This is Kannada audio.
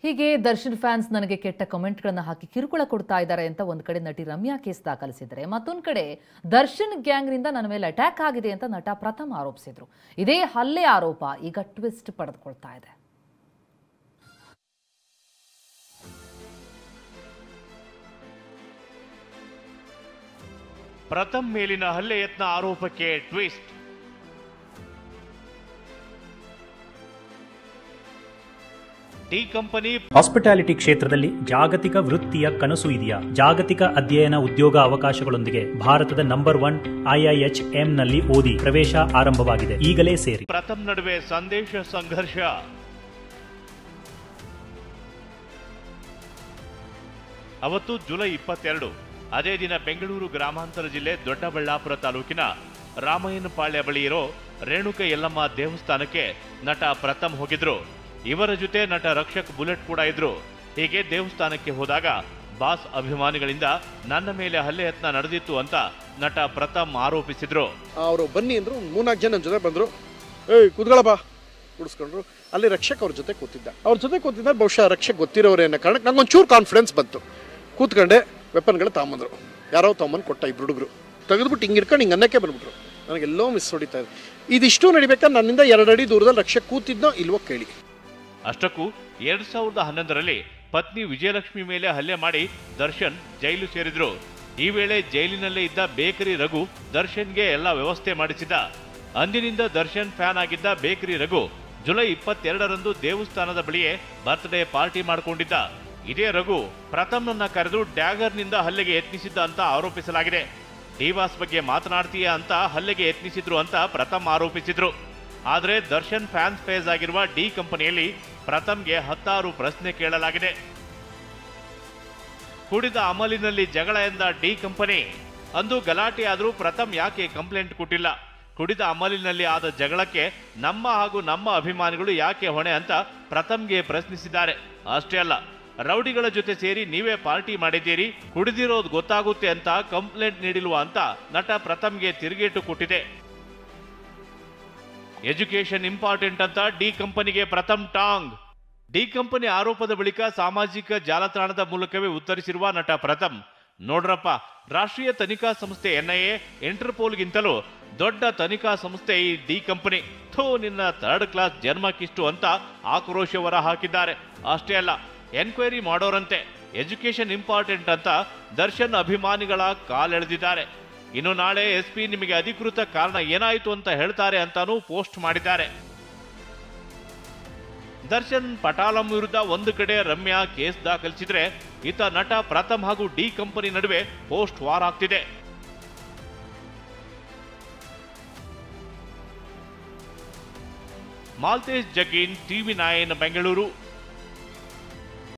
ಹೀಗೆ ದರ್ಶನ್ ಫ್ಯಾನ್ಸ್ ನನಗೆ ಕೆಟ್ಟ ಕಮೆಂಟ್ಗಳನ್ನು ಹಾಕಿ ಕಿರುಕುಳ ಕೊಡ್ತಾ ಇದ್ದಾರೆ ಅಂತ ಒಂದು ಕಡೆ ನಟಿ ರಮ್ಯಾ ಕೇಸ್ ದಾಖಲಿಸಿದರೆ ಮತ್ತೊಂದು ಕಡೆ ದರ್ಶನ್ ಗ್ಯಾಂಗ್ನಿಂದ ನನ್ನ ಮೇಲೆ ಅಟ್ಯಾಕ್ ಆಗಿದೆ ಅಂತ ನಟ ಪ್ರಥಮ್ ಆರೋಪಿಸಿದ್ರು. ಇದೇ ಹಲ್ಲೆ ಆರೋಪ ಈಗ ಟ್ವಿಸ್ಟ್ ಪಡೆದುಕೊಳ್ತಾ ಇದೆ. ಪ್ರಥಮ್ ಮೇಲಿನ ಹಲ್ಲೆ ಯತ್ನ ಆರೋಪಕ್ಕೆ ಟ್ವಿಸ್ಟ್. ಡಿ ಕಂಪನಿ ಹಾಸ್ಪಿಟಾಲಿಟಿ ಕ್ಷೇತ್ರದಲ್ಲಿ ಜಾಗತಿಕ ವೃತ್ತಿಯ ಕನಸು ಇದೆಯಾ? ಜಾಗತಿಕ ಅಧ್ಯಯನ ಉದ್ಯೋಗ ಅವಕಾಶಗಳೊಂದಿಗೆ ಭಾರತದ ನಂಬರ್ 1 IIHM ನಲ್ಲಿ ಓದಿ. ಪ್ರವೇಶ ಆರಂಭವಾಗಿದೆ, ಈಗಲೇ ಸೇರಿ. ಪ್ರಥಮ್ ನಡುವೆ ಸಂದೇಶ ಸಂಘರ್ಷ. ಅವತ್ತು ಜುಲೈ 22. ಅದೇ ದಿನ ಬೆಂಗಳೂರು ಗ್ರಾಮಾಂತರ ಜಿಲ್ಲೆ ದೊಡ್ಡಬಳ್ಳಾಪುರ ತಾಲೂಕಿನ ರಾಮಯ್ಯನಪಾಳ್ಯ ಬಳಿ ಇರೋ ರೇಣುಕ ಯಲ್ಲಮ್ಮ ದೇವಸ್ಥಾನಕ್ಕೆ ನಟ ಪ್ರಥಮ್ ಹೋಗಿದ್ರು. ಇವರ ಜೊತೆ ನಟ ರಕ್ಷಕ್ ಬುಲೆಟ್ ಕೂಡ ಇದ್ರು. ಹೀಗೆ ದೇವಸ್ಥಾನಕ್ಕೆ ಹೋದಾಗ ಬಾಸ್ ಅಭಿಮಾನಿಗಳಿಂದ ನನ್ನ ಮೇಲೆ ಹಲ್ಲೆ ಯತ್ನ ನಡೆದಿತ್ತು ಅಂತ ನಟ ಪ್ರಥಮ್ ಆರೋಪಿಸಿದ್ರು. ಅವರು ಬನ್ನಿ ಅಂದ್ರು, 3-4 ಜನ ಜೊತೆ ಬಂದ್ರು. ಏಯ್ ಕೂತ್ಕೊಳ್ಳಪ್ಪ ಕೂಡಿಸ್ಕೊಂಡ್ರು. ಅಲ್ಲಿ ರಕ್ಷಕ್ ಅವ್ರ ಜೊತೆ ಕೂತಿದ್ದ ಬಹುಶಃ ರಕ್ಷಕ್ ಗೊತ್ತಿರೋರೇ ಅನ್ನೋ ಕಾರಣಕ್ಕೆ ನಂಗೊಂಚೂರು ಕಾನ್ಫಿಡೆನ್ಸ್ ಬಂತು. ಕೂತ್ಕೊಂಡೆ, ವೆಪನ್ಗಳು ತಗೊಂಬಂದ್ರು. ಯಾರೋ ತಗೊಂಬಂದು ಕೊಟ್ಟ ಇಬ್ರು ಹುಡುಗರು ತೆಗೆದ್ಬಿಟ್ಟು ಹಿಂಗೆ ಇಟ್ಕೊಂಡು ಹಿಂಗೆ ಅನ್ನಕ್ಕೆ ಬಂದ್ಬಿಟ್ರು. ನನಗೆಲ್ಲೋ ಮಿಸ್ ಹೊಡಿತಾ ಇದೆ. ಇದಿಷ್ಟು ನಡಿಬೇಕಾದ್ರೆ ನನ್ನಿಂದ 2 ಅಡಿ ದೂರದಲ್ಲಿ ರಕ್ಷಕ್ ಕೂತಿದ್ನೋ ಇಲ್ವೋ ಕೇಳಿ. ಅಷ್ಟಕ್ಕೂ 2011ರಲ್ಲಿ ಪತ್ನಿ ವಿಜಯಲಕ್ಷ್ಮಿ ಮೇಲೆ ಹಲ್ಲೆ ಮಾಡಿ ದರ್ಶನ್ ಜೈಲು ಸೇರಿದ್ರು. ಈ ವೇಳೆ ಜೈಲಿನಲ್ಲೇ ಇದ್ದ ಬೇಕರಿ ರಘು ದರ್ಶನ್ಗೆ ಎಲ್ಲ ವ್ಯವಸ್ಥೆ ಮಾಡಿಸಿದ. ಅಂದಿನಿಂದ ದರ್ಶನ್ ಫ್ಯಾನ್ ಆಗಿದ್ದ ಬೇಕರಿ ರಘು ಜುಲೈ 22ರಂದು ದೇವಸ್ಥಾನದ ಬಳಿಯೇ ಬರ್ತ್ಡೇ ಪಾರ್ಟಿ ಮಾಡಿಕೊಂಡಿದ್ದ. ಇದೇ ರಘು ಪ್ರಥಮ್ನನ್ನ ಕರೆದು ಡ್ಯಾಗರ್ನಿಂದ ಹಲ್ಲೆಗೆ ಯತ್ನಿಸಿದ್ದ ಅಂತ ಆರೋಪಿಸಲಾಗಿದೆ. ಡಿವಾಸ್ ಬಗ್ಗೆ ಮಾತನಾಡ್ತೀಯಾ ಅಂತ ಹಲ್ಲೆಗೆ ಯತ್ನಿಸಿದ್ರು ಅಂತ ಪ್ರಥಮ್ ಆರೋಪಿಸಿದ್ರು. ಆದರೆ ದರ್ಶನ್ ಫ್ಯಾನ್ಸ್ ಫೇಸ್ ಆಗಿರುವ ಡಿ ಕಂಪನಿಯಲ್ಲಿ ಪ್ರಥಮ್ಗೆ 10 ಪ್ರಶ್ನೆ ಕೇಳಲಾಗಿದೆ. ಕುಡಿದ ಅಮಲಿನಲ್ಲಿ ಜಗಳ ಎಂದ ಡಿ ಕಂಪನಿ. ಅಂದು ಗಲಾಟೆ ಆದರೂ ಪ್ರಥಮ್ ಯಾಕೆ ಕಂಪ್ಲೇಂಟ್ ಕೊಟ್ಟಿಲ್ಲ? ಕುಡಿದ ಅಮಲಿನಲ್ಲಿ ಆದ ಜಗಳಕ್ಕೆ ನಮ್ಮ ಹಾಗೂ ನಮ್ಮ ಅಭಿಮಾನಿಗಳು ಯಾಕೆ ಹೊಣೆ ಅಂತ ಪ್ರಥಮ್ಗೆ ಪ್ರಶ್ನಿಸಿದ್ದಾರೆ. ಅಷ್ಟೇ ಅಲ್ಲ, ರೌಡಿಗಳ ಜೊತೆ ಸೇರಿ ನೀವೇ ಪಾರ್ಟಿ ಮಾಡಿದ್ದೀರಿ, ಕುಡಿದಿರೋದು ಗೊತ್ತಾಗುತ್ತೆ ಅಂತ ಕಂಪ್ಲೇಂಟ್ ನೀಡಿಲ್ವಾ ಅಂತ ನಟ ಪ್ರಥಮ್ಗೆ ತಿರುಗೇಟು ಕೊಟ್ಟಿದೆ. ಎಜುಕೇಶನ್ ಇಂಪಾರ್ಟೆಂಟ್ ಅಂತ ಡಿ ಕಂಪನಿಗೆ ಪ್ರಥಮ್ ಟಾಂಗ್. ಡಿ ಕಂಪನಿ ಆರೋಪದ ಬಳಿಕ ಸಾಮಾಜಿಕ ಜಾಲತಾಣದ ಮೂಲಕವೇ ಉತ್ತರಿಸಿರುವ ನಟ ಪ್ರಥಮ್, ನೋಡ್ರಪ್ಪ, ರಾಷ್ಟ್ರೀಯ ತನಿಖಾ ಸಂಸ್ಥೆ NIA, ಇಂಟರ್ಪೋಲ್ಗಿಂತಲೂ ದೊಡ್ಡ ತನಿಖಾ ಸಂಸ್ಥೆ ಈ ಡಿ ಕಂಪನಿ. ನಿನ್ನ 3rd ಕ್ಲಾಸ್ ಜನ್ಮಕ್ಕಿಷ್ಟು ಅಂತ ಆಕ್ರೋಶ ಹೊರ ಹಾಕಿದ್ದಾರೆ. ಅಷ್ಟೇ ಅಲ್ಲ, ಎನ್ಕ್ವೈರಿ ಮಾಡೋರಂತೆ. ಎಜುಕೇಶನ್ ಇಂಪಾರ್ಟೆಂಟ್ ಅಂತ ದರ್ಶನ್ ಅಭಿಮಾನಿಗಳ ಕಾಲೆಳೆದಿದ್ದಾರೆ. ಇನ್ನು ನಾಳೆ SP ನಿಮಗೆ ಅಧಿಕೃತ ಕಾರಣ ಏನಾಯಿತು ಅಂತ ಹೇಳ್ತಾರೆ ಅಂತಾನೂ ಪೋಸ್ಟ್ ಮಾಡಿದ್ದಾರೆ. ದರ್ಶನ್ ಪಟಾಲಂ ವಿರುದ್ಧ ಒಂದು ಕಡೆ ರಮ್ಯಾ ಕೇಸ್ ದಾಖಲಿಸಿದ್ರೆ, ಇತ್ತ ನಟ ಪ್ರಥಮ್ ಹಾಗೂ ಡಿ ಕಂಪನಿ ನಡುವೆ ಪೋಸ್ಟ್ ವಾರ್ ಆಗ್ತಿದೆ. ಮಾಲ್ತೇಶ್ ಜಗೀನ್, TV9 ಬೆಂಗಳೂರು.